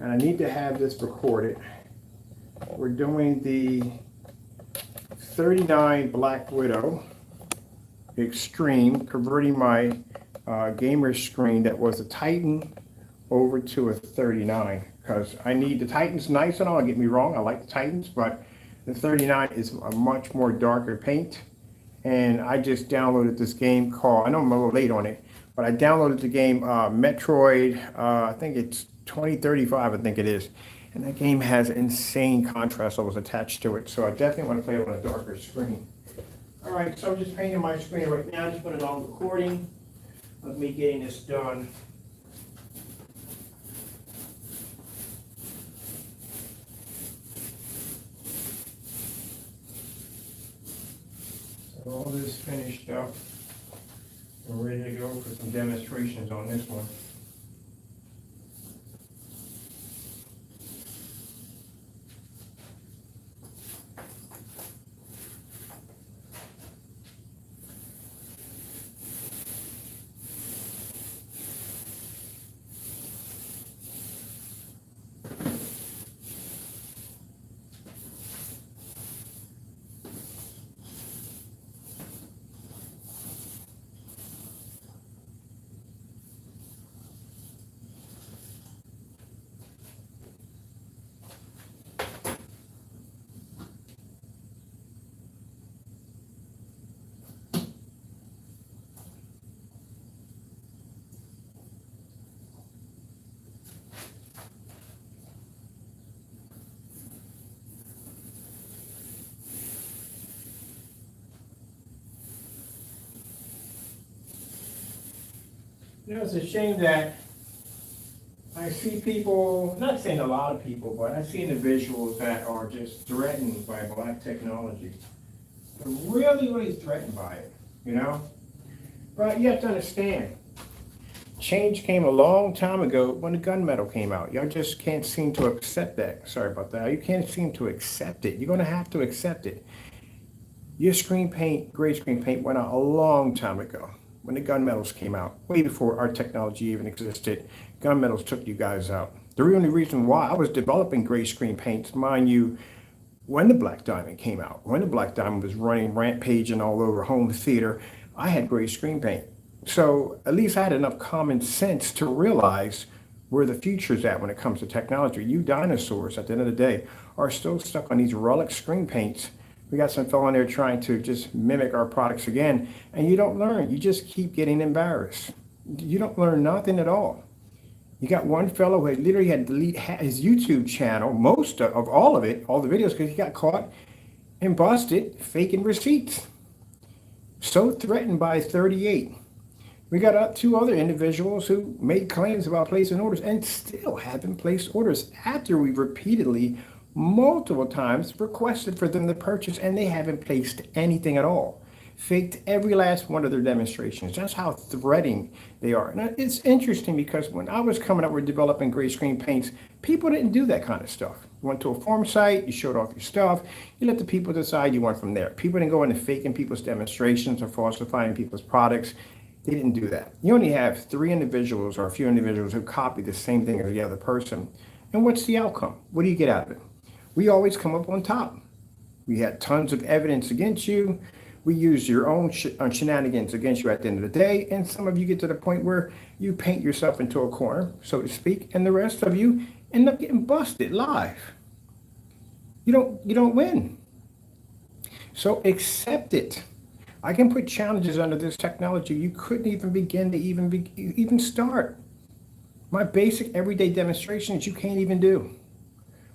and I need to have this recorded. We're doing the 39 Black Widow Extreme, converting my gamer screen that was a Titan over to a 39, because I need the Titan's nice and all, don't get me wrong, I like the Titans, but the 39 is a much more darker paint. And I just downloaded this game called, I know I'm a little late on it, but I downloaded the game Metroid, I think it's 2035, I think it is. And that game has insane contrast levels attached to it, so I definitely want to play it on a darker screen. All right, so I'm just painting my screen right now, just put it on recording of me getting this done. So all this finished up. We're ready to go for some demonstrations on this one. You know, it's a shame that I see people, not saying a lot of people, but I see individuals that are just threatened by black technology. They're really, really threatened by it, you know? But you have to understand, change came a long time ago when the gunmetal came out. Y'all just can't seem to accept that. Sorry about that. You can't seem to accept it. You're going to have to accept it. Your screen paint, gray screen paint, went out a long time ago. When the gunmetals came out, way before our technology even existed, gunmetals took you guys out. The only reason why I was developing gray screen paints, mind you, when the Black Diamond came out, when the Black Diamond was running rampaging all over home theater, I had gray screen paint. So at least I had enough common sense to realize where the future's at when it comes to technology. You dinosaurs, at the end of the day, are still stuck on these relic screen paints. We got some fellow in there trying to just mimic our products again, and you don't learn. You just keep getting embarrassed. You don't learn nothing at all. You got one fellow who literally had to delete his YouTube channel, most of all of it, all the videos, because he got caught and busted faking receipts. So threatened by 38. We got two other individuals who made claims about placing orders and still haven't placed orders after we repeatedly multiple times requested for them to purchase, and they haven't placed anything at all. Faked every last one of their demonstrations. That's how threatening they are. Now, it's interesting because when I was coming up with developing gray screen paints, people didn't do that kind of stuff. You went to a forum site, you showed off your stuff, you let the people decide, you went from there. People didn't go into faking people's demonstrations or falsifying people's products. They didn't do that. You only have three individuals or a few individuals who copy the same thing as the other person. And what's the outcome? What do you get out of it? We always come up on top. We had tons of evidence against you. We use your own shenanigans against you at the end of the day. And some of you get to the point where you paint yourself into a corner, so to speak, and the rest of you end up getting busted live. You don't win. So accept it. I can put challenges under this technology you couldn't even begin to even start. My basic everyday demonstrations you can't even do.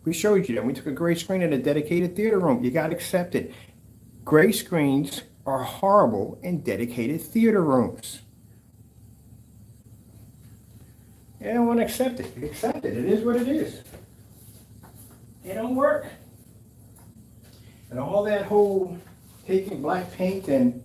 We showed you that. We took a gray screen in a dedicated theater room. You got to accept it. Gray screens are horrible in dedicated theater rooms. You don't want to accept it. Accept it. It is what it is. It don't work. And all that whole taking black paint and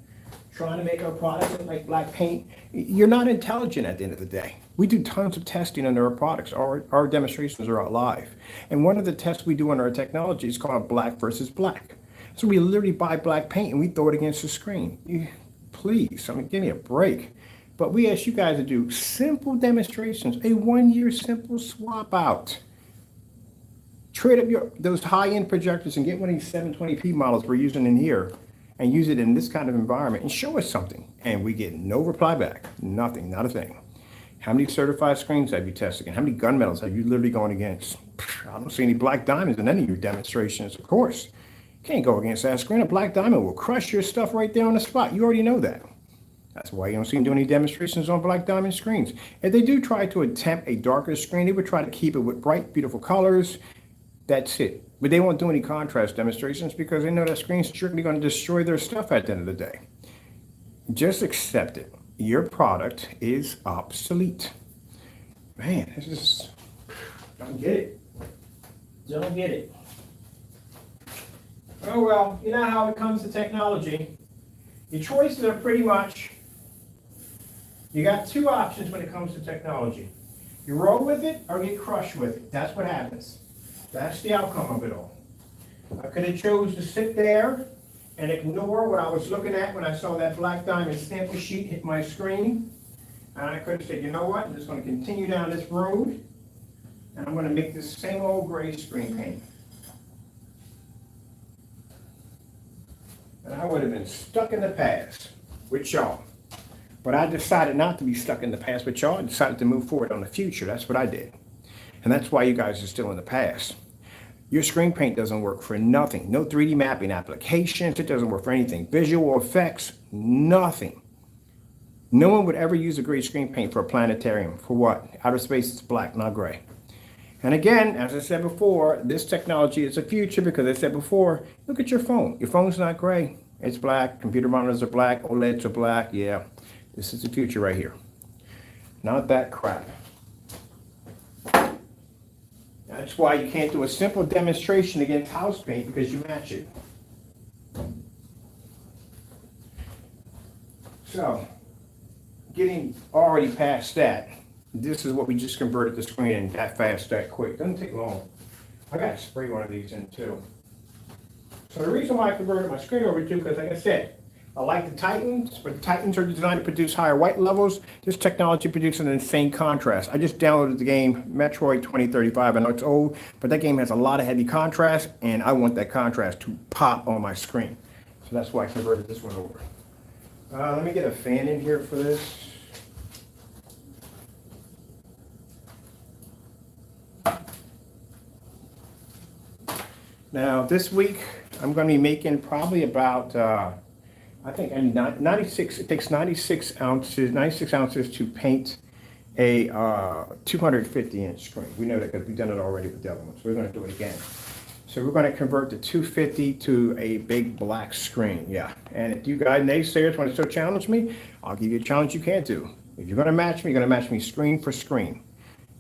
trying to make our products look like black paint, you're not intelligent at the end of the day. We do tons of testing on our products. Our demonstrations are out live. And one of the tests we do on our technology is called black versus black. So we literally buy black paint and we throw it against the screen. Please, give me a break. But we ask you guys to do simple demonstrations, a 1-year simple swap out. Trade up those high-end projectors and get one of these 720p models we're using in here and use it in this kind of environment and show us something. And we get no reply back, nothing, not a thing. How many certified screens have you tested against? How many gunmetals have you literally gone against? I don't see any black diamonds in any of your demonstrations, of course. You can't go against that screen. A black diamond will crush your stuff right there on the spot. You already know that. That's why you don't see them do any demonstrations on black diamond screens. If they do try to attempt a darker screen, they would try to keep it with bright, beautiful colors. That's it. But they won't do any contrast demonstrations because they know that screen's strictly going to destroy their stuff at the end of the day. Just accept it. Your product is obsolete. Man, this is, don't get it. Don't get it. Oh well, you know how it comes to technology. Your choices are pretty much, you got two options when it comes to technology. You roll with it or get crushed with it. That's what happens. That's the outcome of it all. I could have chose to sit there and ignore what I was looking at when I saw that black diamond sample sheet hit my screen. And I could have said, you know what, I'm just going to continue down this road and I'm going to make this same old gray screen paint. And I would have been stuck in the past with y'all. But I decided not to be stuck in the past with y'all. I decided to move forward on the future. That's what I did. And that's why you guys are still in the past. Your screen paint doesn't work for nothing. No 3D mapping applications. It doesn't work for anything. Visual effects, nothing. No one would ever use a gray screen paint for a planetarium. For what? Outer space is black, not gray. And again, as I said before, this technology is the future because I said before, look at your phone. Your phone's not gray. It's black. Computer monitors are black. OLEDs are black. Yeah, this is the future right here. Not that crap. That's why you can't do a simple demonstration against house paint because you match it. So, getting already past that, this is what we just converted the screen in that fast, that quick. Doesn't take long. I got to spray one of these in too. So the reason why I converted my screen over to, because like I said, I like the Titans, but the Titans are designed to produce higher white levels. This technology produces an insane contrast. I just downloaded the game Metroid 2035. I know it's old, but that game has a lot of heavy contrast, and I want that contrast to pop on my screen. So that's why I converted this one over. Let me get a fan in here for this. Now this week I'm going to be making probably about I think 96. It takes 96 ounces to paint a 250-inch screen. We know that because we've done it already with the other ones. We're going to do it again. So we're going to convert the 250 to a big black screen. Yeah. And if you guys naysayers want to still challenge me, I'll give you a challenge you can't do. If you're going to match me, you're going to match me screen for screen.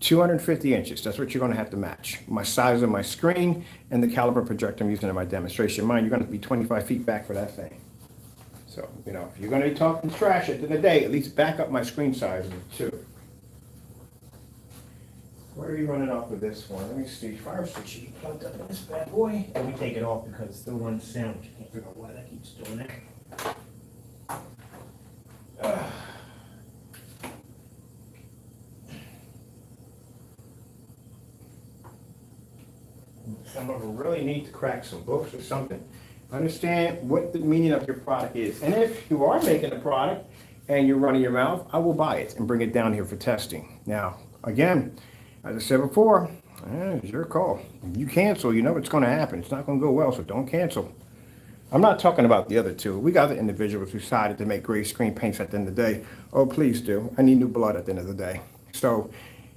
250 inches, that's what you're going to have to match. My size of my screen and the caliber projector I'm using in my demonstration. Mind, you're going to be 25 feet back for that thing. So, you know, if you're going to be talking trash at the end of the day, at least back up my screen size too. Where are you running off with this one? Let me see. Fire switch should be plugged up in this bad boy. And we take it off because it still runs sound. You can't figure out why that keeps doing that. Some of them really need to crack some books or something. Understand what the meaning of your product is. And if you are making a product and you're running your mouth, I will buy it and bring it down here for testing. Now, again, as I said before, it's your call. If you cancel, you know it's going to happen. It's not going to go well, so don't cancel. I'm not talking about the other two. We got the individuals who decided to make gray screen paints at the end of the day. Oh, please do. I need new blood at the end of the day. So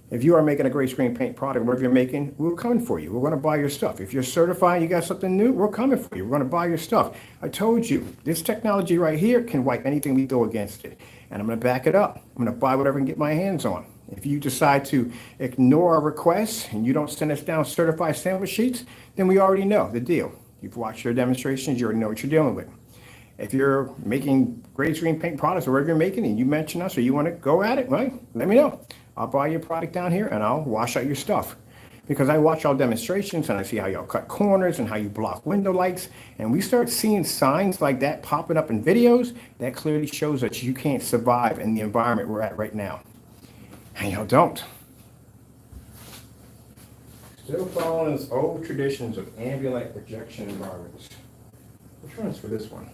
if you are making a gray screen paint product, whatever you're making, we're coming for you. We're going to buy your stuff. If you're certified, you got something new, we're coming for you. We're going to buy your stuff. I told you, this technology right here can wipe anything we throw against it. And I'm going to back it up. I'm going to buy whatever I can get my hands on. If you decide to ignore our requests and you don't send us down certified sample sheets, then we already know the deal. You've watched your demonstrations, you already know what you're dealing with. If you're making gray screen paint products or whatever you're making and you mention us or you want to go at it, right? Let me know. I'll buy your product down here and I'll wash out your stuff. Because I watch all demonstrations and I see how y'all cut corners and how you block window lights. And we start seeing signs like that popping up in videos. That clearly shows that you can't survive in the environment we're at right now. And y'all don't. Still following its old traditions of ambient light projection environments. Which one's for this one?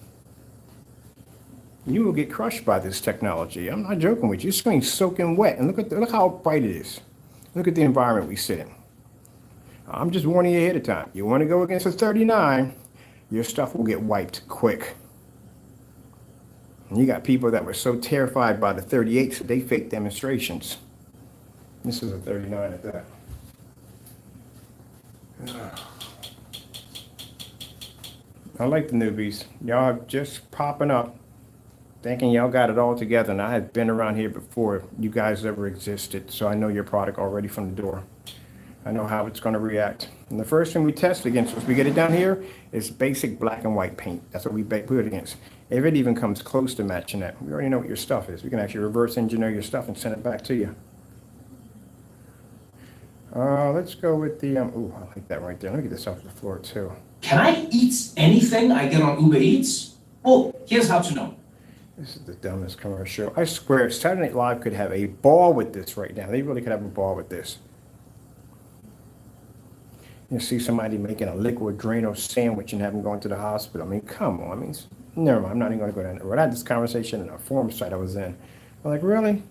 You will get crushed by this technology. I'm not joking with you. Your screen's soaking wet, and look how bright it is. Look at the environment we sit in. I'm just warning you ahead of time. You want to go against a 39, your stuff will get wiped quick. And you got people that were so terrified by the 38s that they faked demonstrations. This is a 39 at that. I like the newbies. Y'all just popping up, thinking y'all got it all together. And I had been around here before you guys ever existed, so I know your product already from the door. I know how it's going to react. And the first thing we test against, once we get it down here, is basic black and white paint. That's what we put it against. If it even comes close to matching that, we already know what your stuff is. We can actually reverse engineer your stuff and send it back to you. Let's go with the, ooh, I like that right there. Let me get this off the floor too. Can I eat anything I get on Uber Eats? Well, here's how to know. This is the dumbest commercial. I swear, Saturday Night Live could have a ball with this right now. They really could have a ball with this. You see somebody making a liquid Drano sandwich and have them going to the hospital. I mean, come on. I mean, never mind. I'm not even going to go down there. I had this conversation in a forum site I was in. I'm like, really?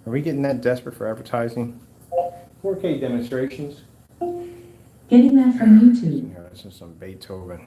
Are we getting that desperate for advertising? 4K demonstrations. Getting that from YouTube. Yeah, this is some Beethoven.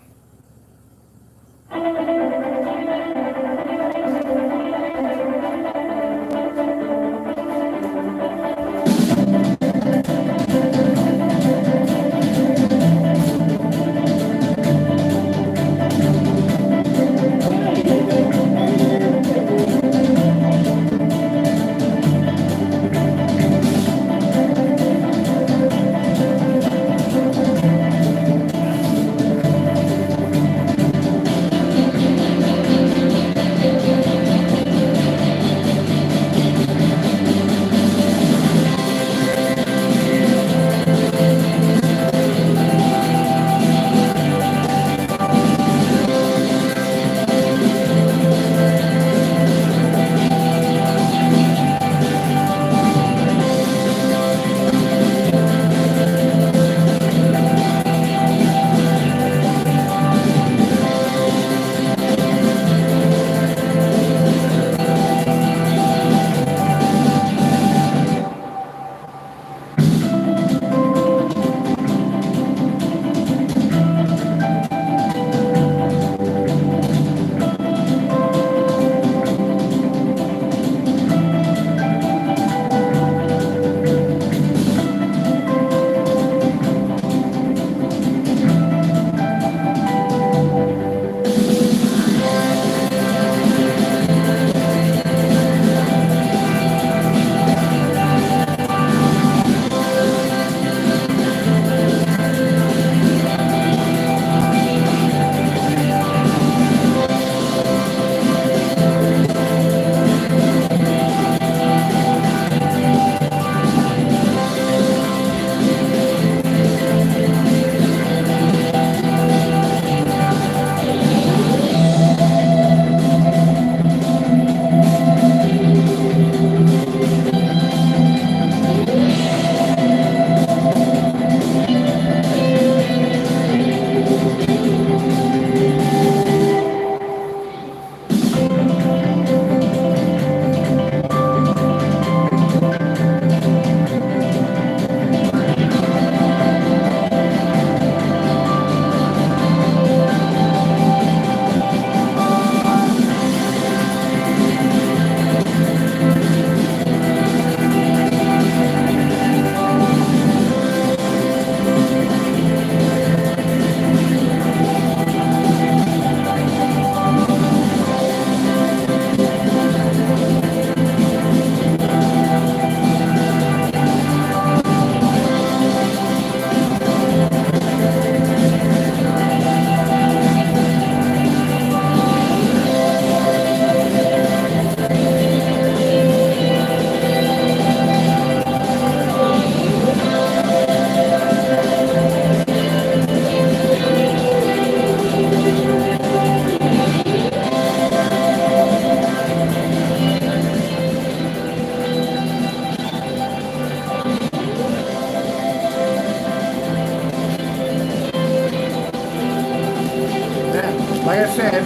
like I said,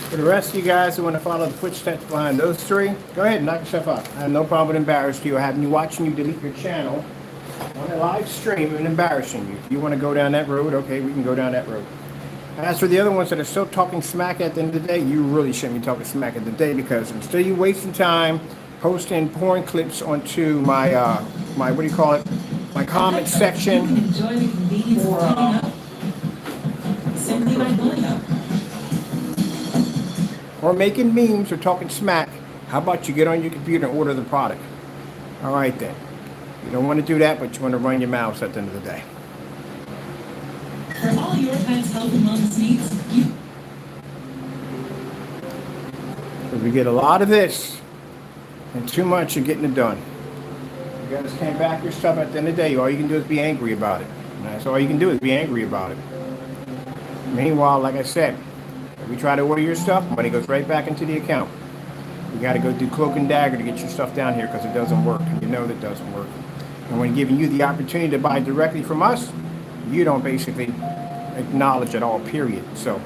for the rest of you guys who want to follow the footsteps behind those three, go ahead and knock yourself out. I have no problem with embarrassing you or having you watching you delete your channel on a live stream and embarrassing you. If you want to go down that road, okay, we can go down that road. As for the other ones that are still talking smack at the end of the day, you really shouldn't be talking smack at the day, because instead of you wasting time posting porn clips onto my my what do you call it, my comment section, You can enjoy the convenience of cleaning up simply by going up. or making memes or talking smack, how about you get on your computer and order the product? All right then. You don't want to do that, but you want to run your mouth at the end of the day. For all your pet's health and wellness needs, you Because we get a lot of this and too much of getting it done. You guys can't back your stuff at the end of the day. All you can do is be angry about it. And that's all you can do is be angry about it. Meanwhile, like I said, if we try to order your stuff, money goes right back into the account. You got to go do cloak and dagger to get your stuff down here because it doesn't work. You know that doesn't work. And when giving you the opportunity to buy directly from us, you don't basically acknowledge at all, period. So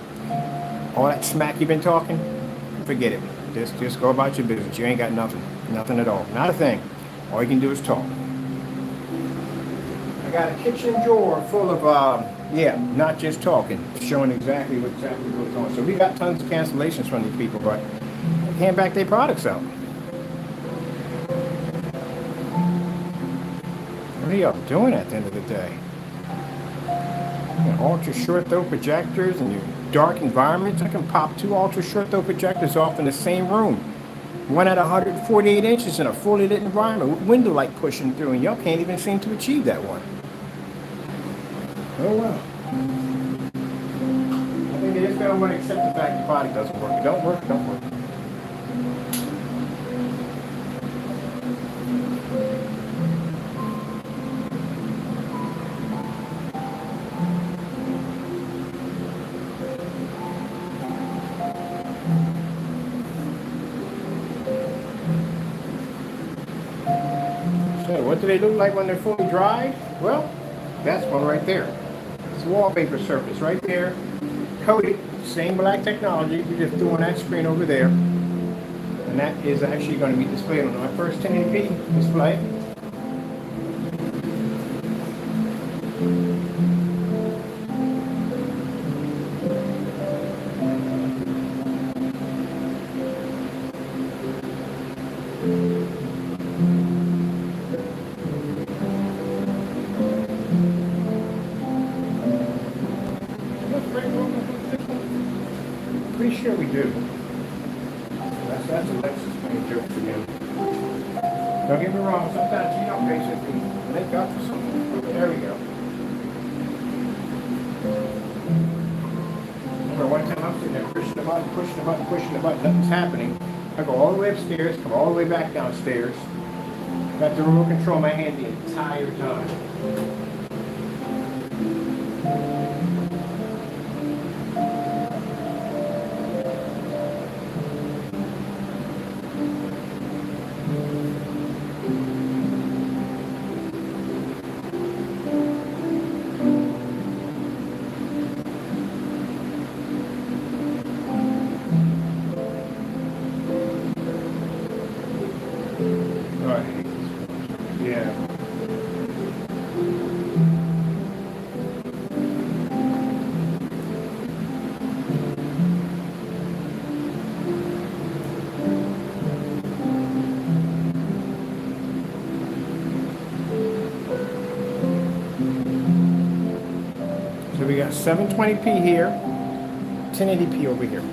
all that smack you've been talking, forget it. Just go about your business. You ain't got nothing at all, not a thing. All you can do is talk. I got a kitchen drawer full of not just talking, showing exactly what's on. So we got tons of cancellations from these people, but they can't back their products out. What are y'all doing at the end of the day? Ultra short throw projectors and your dark environments. I can pop 2 ultra short throw projectors off in the same room. One at 148 inches in a fully lit environment with window light pushing through, and y'all can't even seem to achieve that one. Oh well. I think they just don't want to accept the fact the product doesn't work. It don't work, it don't work. So what do they look like when they're fully dried? Well, that's one right there. It's a wallpaper surface right there, coated, same black technology. We just threw on that screen over there, and that is actually going to be displayed on my first 1080p display. Pretty sure we do. That's Alexa's playing jokes again. Don't get me wrong, sometimes you don't basically make up for something. There we go. Remember one time I'm sitting there pushing the button, nothing's happening. I go all the way upstairs, come all the way back downstairs. Got the remote control in my hand the entire time. Yeah. So we got 720p here, 1080p over here.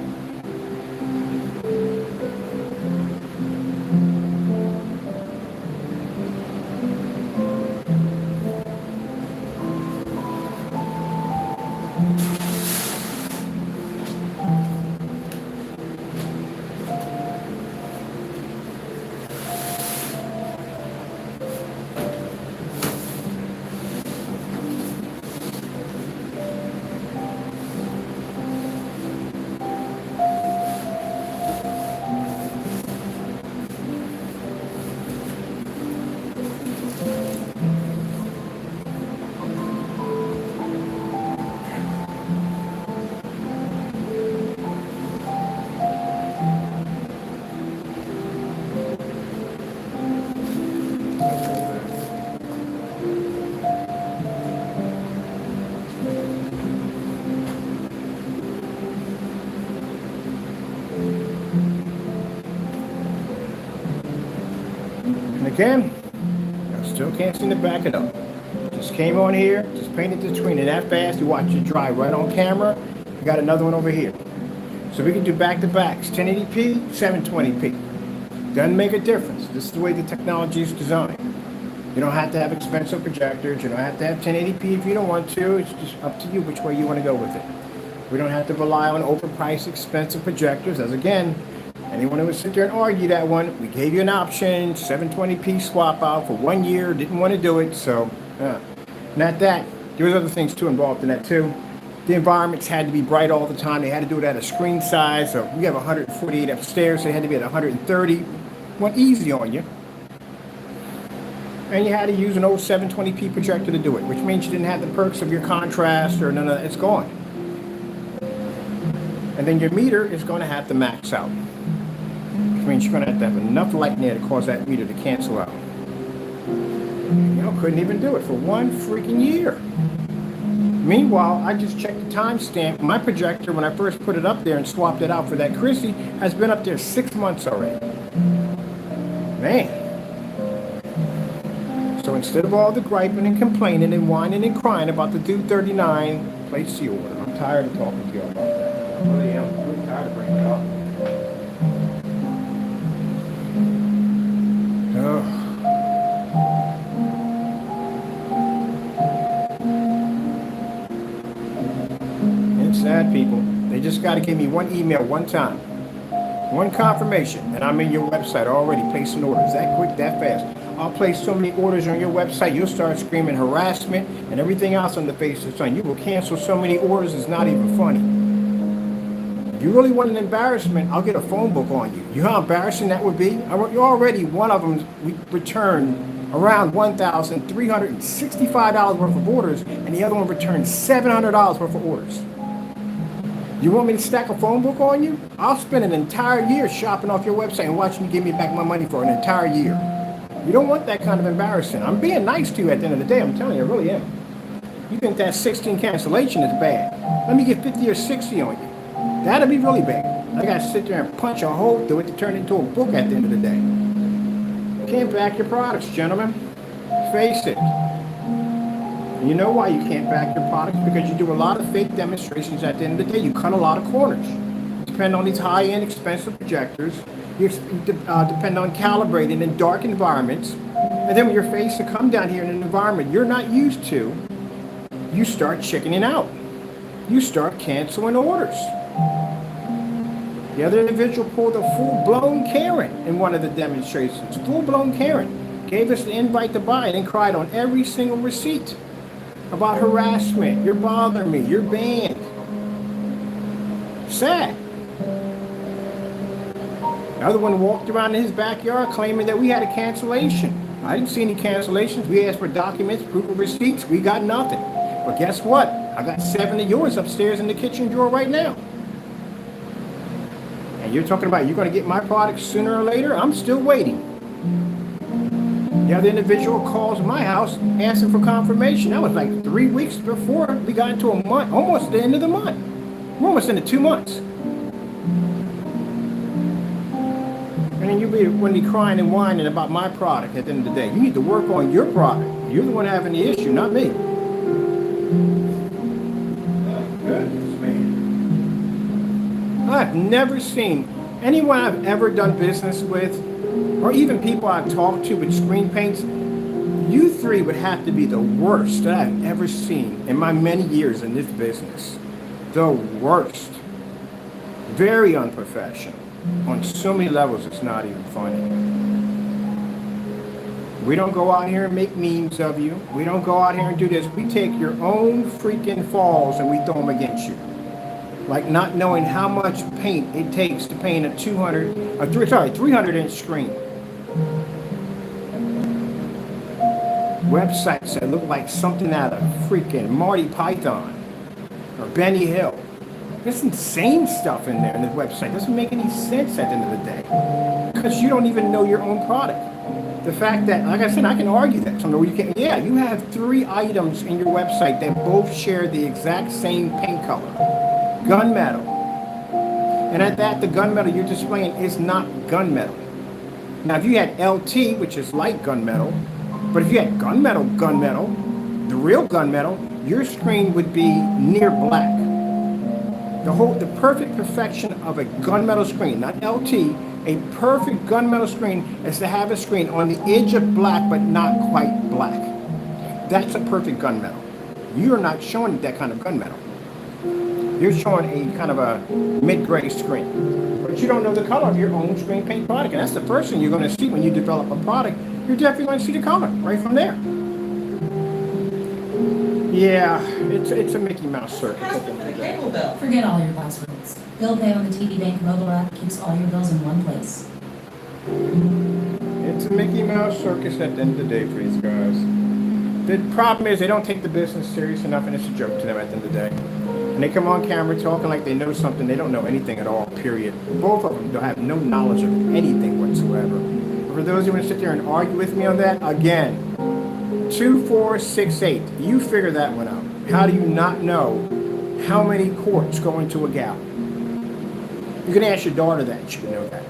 again, I still can't seem to back it up. Just came on here, just painted the screen, and that fast, you watch it dry right on camera. You got another one over here. So we can do back-to-backs, 1080p, 720p. Doesn't make a difference. This is the way the technology is designed. You don't have to have expensive projectors. You don't have to have 1080p if you don't want to. It's just up to you which way you want to go with it. We don't have to rely on overpriced, expensive projectors. As again, anyone who would sit there and argue that one, we gave you an option, 720p swap out for 1 year, didn't want to do it, so, not that. There was other things too involved in that too. The environments had to be bright all the time. They had to do it at a screen size. So we have 148 upstairs, so they had to be at 130. Went easy on you. And you had to use an old 720p projector to do it, which means you didn't have the perks of your contrast or none of that. It's gone. And then your meter is going to have to max out, which means you're going to have enough light in there to cause that meter to cancel out. You know, couldn't even do it for 1 freaking year. Meanwhile, I just checked the timestamp. My projector, when I first put it up there and swapped it out for that Chrissy, has been up there 6 months already. Man. So instead of all the griping and complaining and whining and crying about the dude 39, place the order. I'm tired of talking to you about that. I really am. I'm really tired of bringing it up. Ugh. Sad people. They just got to give me one email one time, one confirmation, and I'm in your website already placing orders. That quick, that fast. I'll place so many orders on your website, you'll start screaming harassment and everything else on the face of the sun. You will cancel so many orders, it's not even funny. If you really want an embarrassment, I'll get a phone book on you. You know how embarrassing that would be? You're already, one of them, we returned around $1,365 worth of orders, and the other one returned $700 worth of orders. You want me to stack a phone book on you? I'll spend an entire year shopping off your website and watching you give me back my money for an entire year. You don't want that kind of embarrassment. I'm being nice to you at the end of the day. I'm telling you, I really am. You think that 16 cancellation is bad? Let me get 50 or 60 on you. That'll be really bad. I got to sit there and punch a hole through it to turn it into a book at the end of the day. You can't back your products, gentlemen. Face it. And you know why you can't back your products? Because you do a lot of fake demonstrations at the end of the day. You cut a lot of corners. Depend on these high-end, expensive projectors. You depend on calibrating in dark environments. And then when you're faced to come down here in an environment you're not used to, you start chickening out. You start canceling orders. The other individual pulled a full-blown Karen in one of the demonstrations. Full-blown Karen. Gave us the invite to buy it and cried on every single receipt about harassment. You're bothering me. You're banned. Sad. The other one walked around in his backyard claiming that we had a cancellation. I didn't see any cancellations. We asked for documents, proof of receipts. We got nothing. But guess what? I got 7 of yours upstairs in the kitchen drawer right now. And you're talking about you're going to get my product sooner or later? I'm still waiting. The other individual calls my house asking for confirmation. That was like 3 weeks before we got into a month, almost the end of the month. We're almost into 2 months. And then you'll be crying and whining about my product at the end of the day. You need to work on your product. You're the one having the issue, not me. Goodness, man. I've never seen anyone I've ever done business with, or even people I've talked to with screen paints, you three would have to be the worst that I've ever seen in my many years in this business. The worst. Very unprofessional. On so many levels, it's not even funny. We don't go out here and make memes of you. We don't go out here and do this. We take your own freaking falls and we throw them against you. Like not knowing how much paint it takes to paint a 300-inch screen. Websites that look like something out of freaking Marty Python or Benny Hill. There's insane stuff in there in this website. It doesn't make any sense at the end of the day. Because you don't even know your own product. The fact that, like I said, I can argue that. Yeah, you have 3 items in your website that both share the exact same paint color. Gunmetal. And at that, the gunmetal you're displaying is not gunmetal. Now, if you had LT, which is light gunmetal, but if you had gunmetal, the real gunmetal, your screen would be near black. The perfect perfection of a gunmetal screen, not LT, a perfect gunmetal screen is to have a screen on the edge of black, but not quite black. That's a perfect gunmetal. You're not showing that kind of gunmetal. You're showing a kind of a mid-gray screen. But you don't know the color of your own screen paint product. And that's the first thing you're going to see when you develop a product. You're definitely going to see the color right from there. Yeah, it's a Mickey Mouse circus. Password for the cable bill. Forget all your passwords. Bill Pay on the TD Bank mobile app keeps all your bills in one place. It's a Mickey Mouse circus at the end of the day for these guys. The problem is they don't take the business serious enough, and it's a joke to them at the end of the day. And they come on camera talking like they know something. They don't know anything at all, period. Both of them don't have no knowledge of anything whatsoever. For those who want to sit there and argue with me on that, again, 2468. You figure that one out. How do you not know how many quarts go into a gallon? You can ask your daughter that, she would know that.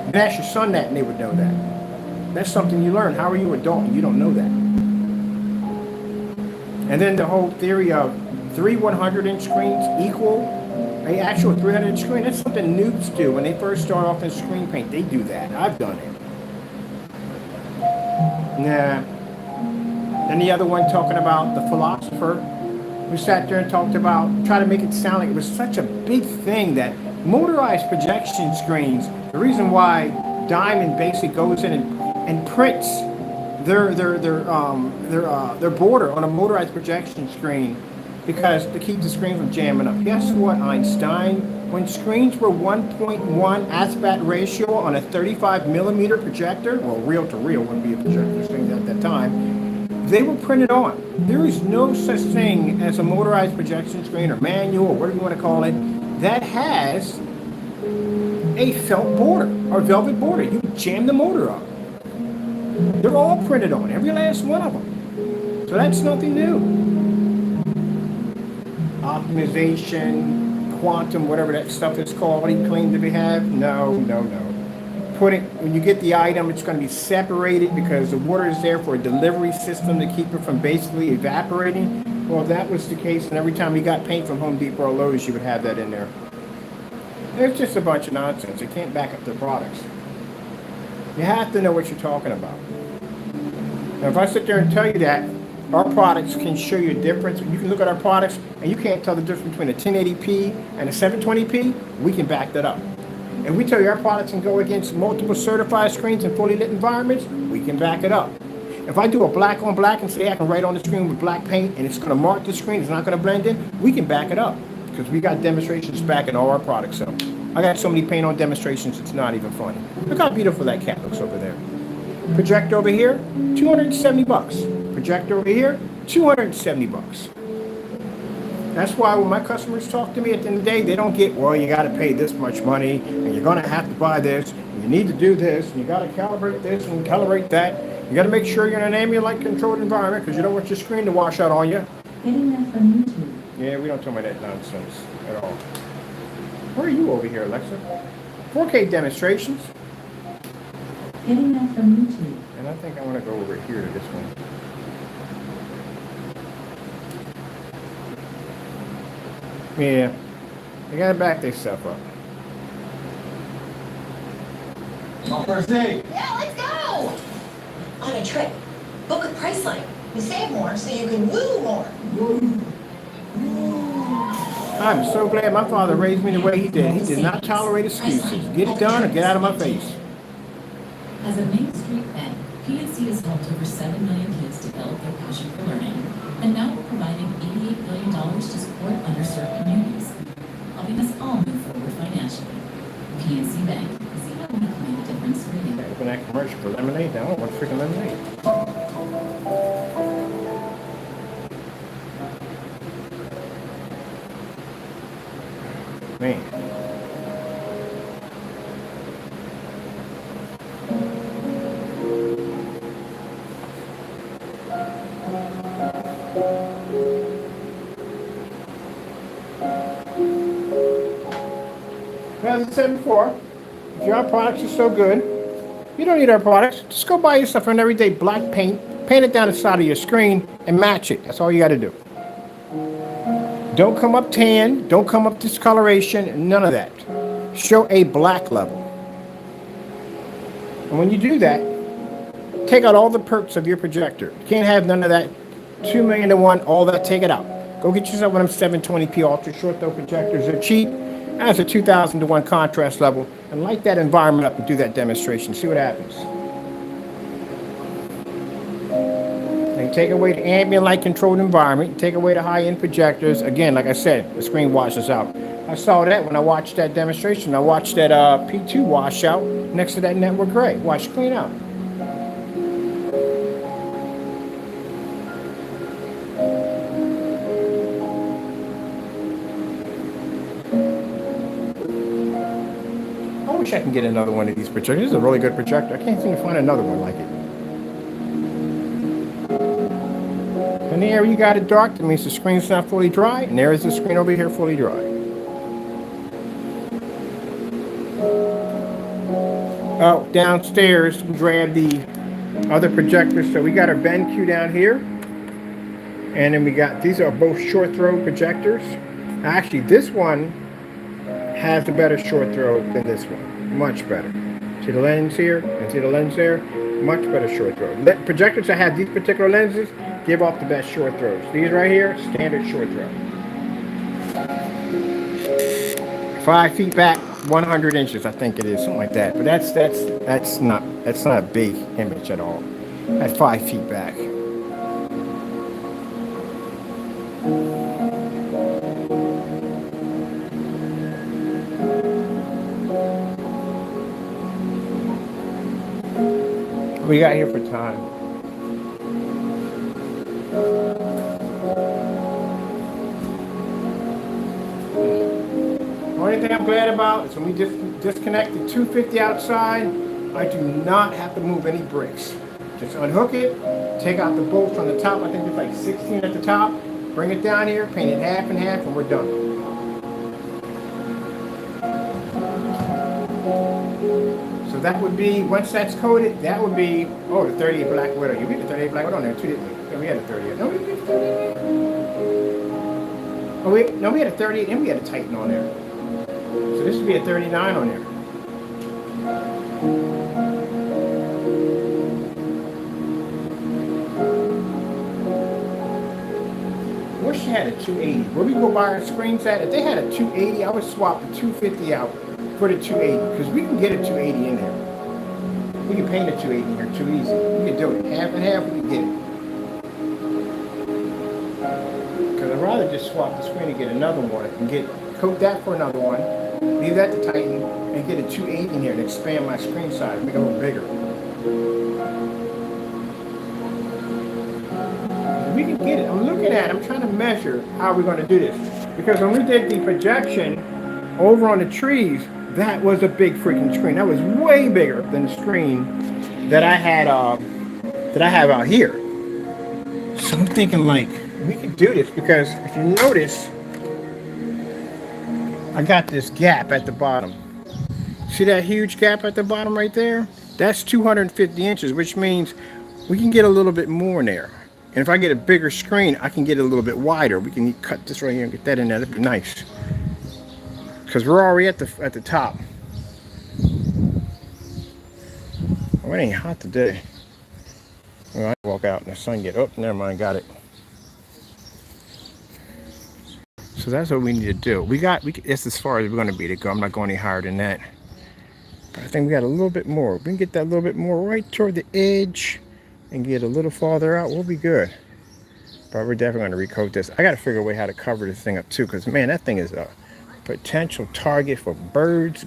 You can ask your son that, and they would know that. That's something you learn. How are you an adult and you don't know that? And then the whole theory of 3 100-inch screens equal an actual 300-inch screen, that's something noobs do when they first start off in screen paint. They do that. I've done it. Nah. Then the other one talking about the philosopher who sat there and talked about, try to make it sound like it was such a big thing that motorized projection screens, the reason why Diamond basically goes in and prints their border on a motorized projection screen because to keep the screen from jamming up. Guess what, Einstein? When screens were 1.1 aspect ratio on a 35 millimeter projector, well, reel to reel wouldn't be a projector screen at that time, they were printed on. There is no such thing as a motorized projection screen or manual or whatever you want to call it that has a felt border or velvet border. You jam the motor up. They're all printed on, every last one of them. So that's nothing new. Optimization, quantum, whatever that stuff is called, what he claimed to have, no. When you get the item, it's going to be separated because the water is there for a delivery system to keep it from basically evaporating. Well, if that was the case, and every time you got paint from Home Depot or Lowe's, you would have that in there. It's just a bunch of nonsense. They can't back up their products. You have to know what you're talking about. Now, if I sit there and tell you that our products can show you a difference, you can look at our products and you can't tell the difference between a 1080p and a 720p, we can back that up. If we tell you our products can go against multiple certified screens in fully lit environments, we can back it up. If I do a black on black and say I can write on the screen with black paint and it's going to mark the screen, it's not going to blend in, we can back it up because we got demonstrations backing all our products up. I got so many paint on demonstrations, it's not even funny. Look how beautiful that cat looks over there. Projector over here, $270. Projector over here, $270. That's why when my customers talk to me at the end of the day, they don't get, well, you got to pay this much money, and you're going to have to buy this, and you need to do this, and you got to calibrate this and calibrate that. You got to make sure you're in an ambient controlled environment because you don't want your screen to wash out on you. Getting that from YouTube. Yeah, we don't tell me that nonsense at all. Where are you over here, Alexa? 4K demonstrations. Getting that from YouTube. And I think I want to go over here to this one. Yeah, they gotta back their stuff up. First date. Yeah, let's go! On a trip. Book with Priceline. You save more so you can woo more. I'm so glad my father raised me the way he did. He did not tolerate excuses. Get it done or get out of my face. As a Main Street bank, PNC has helped over 7 million kids develop their passion for learning. And now we're providing $88 billion to support underserved communities, helping us all move forward financially. PNC Bank, see how we can make a difference for you. Open that commercial for lemonade now. I want freaking lemonade. Man. As I said before, if If our products are so good, you don't need our products. Just go buy yourself an everyday black paint, paint it down the side of your screen, and match it. That's all you got to do. Don't come up tan, don't come up discoloration, none of that. Show a black level. And when you do that, take out all the perks of your projector. You can't have none of that 2 million to 1, all that, take it out. Go get yourself one of them 720p ultra short throw projectors. They're cheap. Has a 2000 to 1 contrast level. And light that environment up and do that demonstration. See what happens. And take away the ambient light controlled environment. Take away the high-end projectors. Again, like I said, the screen washes out. I saw that when I watched that demonstration. I watched that P2 washout next to that network gray. Watch clean out. I wish I can get another one of these projectors. This is a really good projector. I can't seem to find another one like it. And the area you got it dark, that means the screen's not fully dry, and there is the screen over here fully dry. Oh, downstairs, grab the other projectors. So we got our BenQ down here. And then we got, these are both short throw projectors. Actually, this one has a better short throw than this one. Much better. See the lens here and see the lens there? Much better short throw. Projectors that have these particular lenses give off the best short throws. These right here, standard short throw. 5 feet back, 100 inches, I think it is, something like that. But that's not a big image at all. That's 5 feet back. What we got here for time? Only thing I'm glad about is when we disconnect the 250 outside, I do not have to move any bricks. Just unhook it, take out the bolts on the top. I think there's like 16 at the top. Bring it down here, paint it half and half, and we're done. So that would be, once that's coated, that would be, oh, the 38 Black Widow. You read the 38 Black Widow on there too, didn't we? Yeah, we had a 38. No, we didn't. Oh, wait, no, we had a 38 and we had a Titan on there. So this would be a 39 on there. I wish you had a 280. Where we go buy our screens at, if they had a 280, I would swap the 250 out for the 280, because we can get a 280 in there. We can paint a 280 in here too easy. We can do it half and half, we can get it. Because I'd rather just swap the screen and get another one and coat that for another one, leave that to tighten, and get a 280 in here and expand my screen size, make it a little bigger. We can get it. I'm looking at it, I'm trying to measure how we're going to do this. Because when we did the projection over on the trees, that was a big freaking screen. That was way bigger than the screen that I had have out here. So I'm thinking like we could do this because if you notice, I got this gap at the bottom. See that huge gap at the bottom right there? That's 250 inches, which means we can get a little bit more in there. And if I get a bigger screen, I can get it a little bit wider. We can cut this right here and get that in there. That'd be nice. Because we're already at the top. Oh, it ain't hot today. Well, I walk out and the sun get up. Never mind, got it. So that's what we need to do. It's as far as we're going to be to go. I'm not going any higher than that. But I think we got a little bit more. We can get that a little bit more right toward the edge and get a little farther out. We'll be good. But we're definitely going to recoat this. I got to figure a way how to cover this thing up too, because man, that thing is a potential target for birds,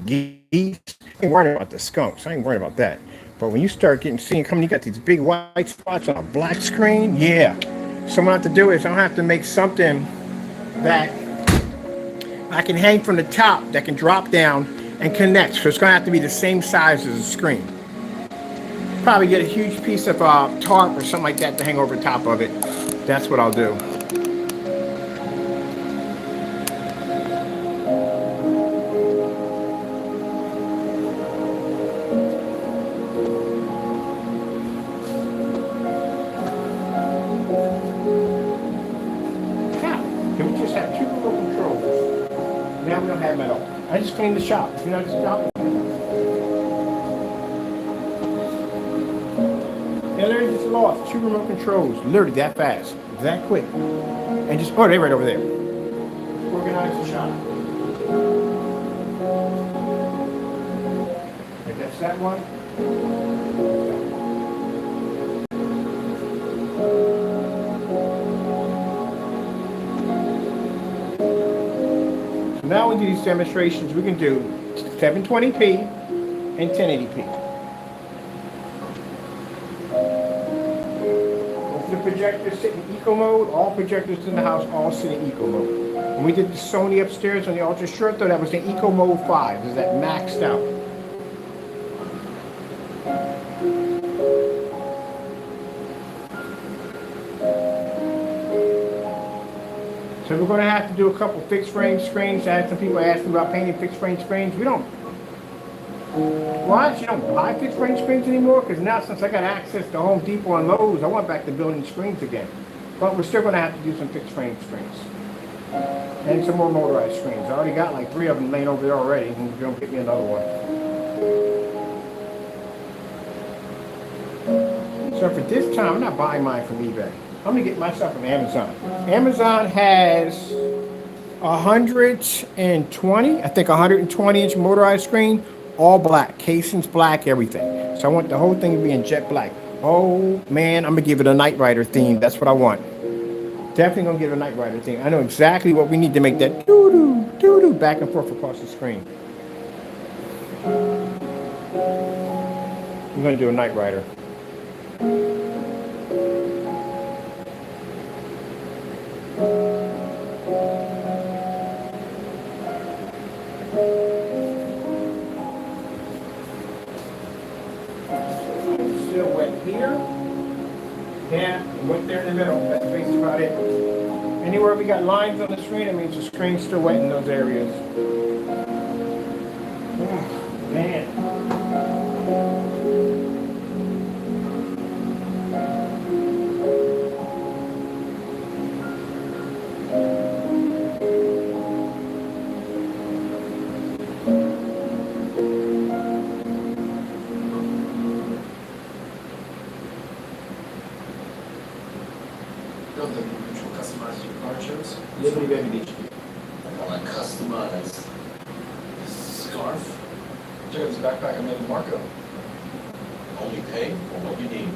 geese. I ain't worried about the skunks. I ain't worried about that. But when you start you got these big white spots on a black screen, yeah. So what I have to do is I have to make something that I can hang from the top that can drop down and connect. So it's going to have to be the same size as the screen. Probably get a huge piece of tarp or something like that to hang over top of it. That's what I'll do. scrap metal. I just cleaned the shop. You know, just shop. Yeah, literally just lost 2 remote controls. Literally that fast, that quick. And just, oh, they're right over there. Organize the shop. If that's that one. So now we do these demonstrations, we can do 720p and 1080p. Both the projectors sit in eco mode. All projectors in the house all sit in eco mode. When we did the Sony upstairs on the Ultra Short, though, that was the eco mode 5. Is that maxed out? So we're going to have to do a couple fixed frame screens. I had some people asking about painting fixed frame screens. We don't. Why? You don't buy fixed frame screens anymore? Because now since I got access to Home Depot and Lowe's, I went back to building screens again. But we're still going to have to do some fixed frame screens. And some more motorized screens. I already got like 3 of them laying over there already. And we're going to get me another one. So for this time, I'm not buying mine from eBay. I'm going to get myself from Amazon. Amazon has 120, I think 120-inch motorized screen, all black, casings black, everything. So I want the whole thing to be in jet black. Oh man, I'm going to give it a Knight Rider theme. That's what I want. Definitely going to give it a Knight Rider theme. I know exactly what we need to make that doo-doo, doo-doo back and forth across the screen. I'm going to do a Knight Rider. Still wet here. Yeah, wet there in the middle. That's basically about it. Anywhere we got lines on the screen, that means the screen's still wet in those areas. Oh, man. Build the neutral customized your car shows. Liberty Baby Beach. Like on a customized scarf. Check out this backpack I made with Marco. Only pay for what you need.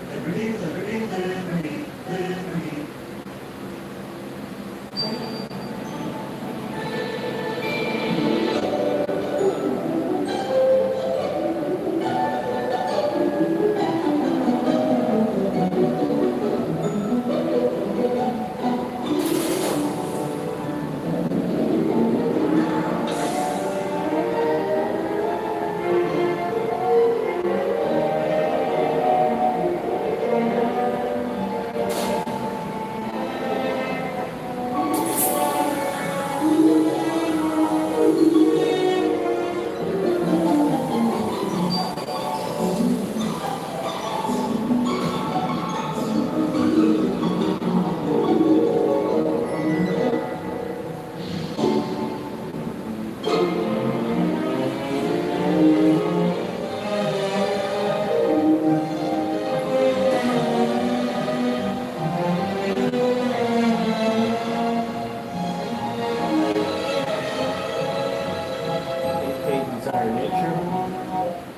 Desired Nature.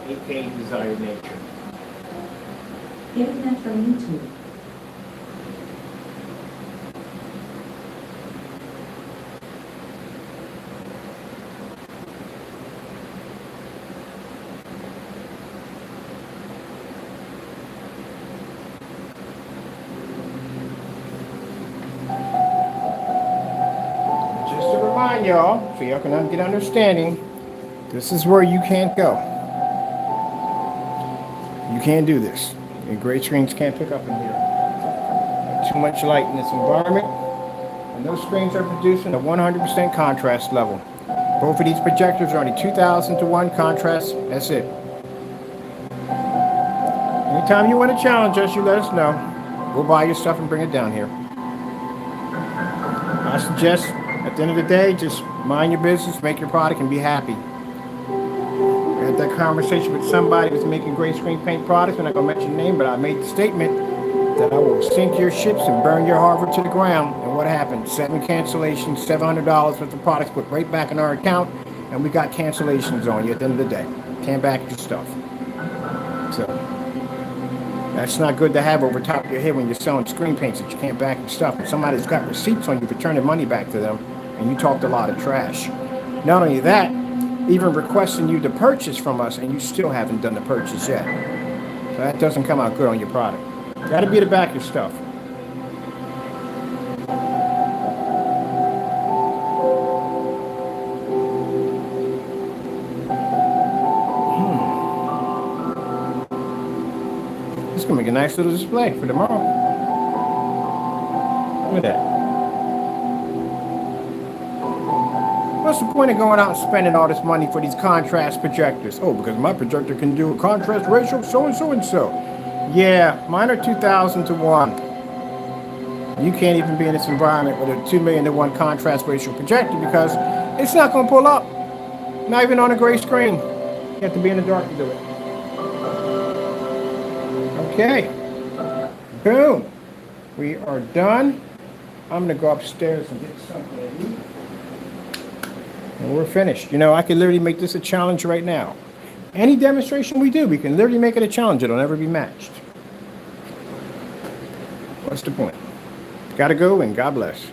8K Desired Nature. Getting that from YouTube. Just to remind y'all, so y'all can get understanding, this is where you can't go. You can't do this. Your gray screens can't pick up in here. Too much light in this environment. And those screens are producing a 100% contrast level. Both of these projectors are only 2,000 to 1 contrast. That's it. Anytime you want to challenge us, you let us know. We'll buy your stuff and bring it down here. I suggest At the end of the day, just mind your business, make your product, and be happy. I had that conversation with somebody who was making gray screen paint products. I'm not going to mention the name, but I made the statement that I will sink your ships and burn your harbor to the ground. And what happened? 7 cancellations, $700 worth of products put right back in our account, and we got cancellations on you at the end of the day. Can't back your stuff. So that's not good to have over top of your head when you're selling screen paints that you can't back your stuff. And somebody's got receipts on you for turning money back to them, and you talked a lot of trash. Not only that, even requesting you to purchase from us, and you still haven't done the purchase yet. So that doesn't come out good on your product. Got to be to back your stuff. This is going to make a nice little display for tomorrow. Look at that. What's the point of going out and spending all this money for these contrast projectors? Oh, because my projector can do a contrast ratio so and so and so. Yeah, mine are 2,000 to 1. You can't even be in this environment with a 2 million to 1 contrast ratio projector because it's not going to pull up. Not even on a gray screen. You have to be in the dark to do it. Okay. Boom. We are done. I'm going to go upstairs and get something to eat. And we're finished. You know, I could literally make this a challenge right now. Any demonstration we do, we can literally make it a challenge. It'll never be matched. What's the point? Gotta go, and God bless.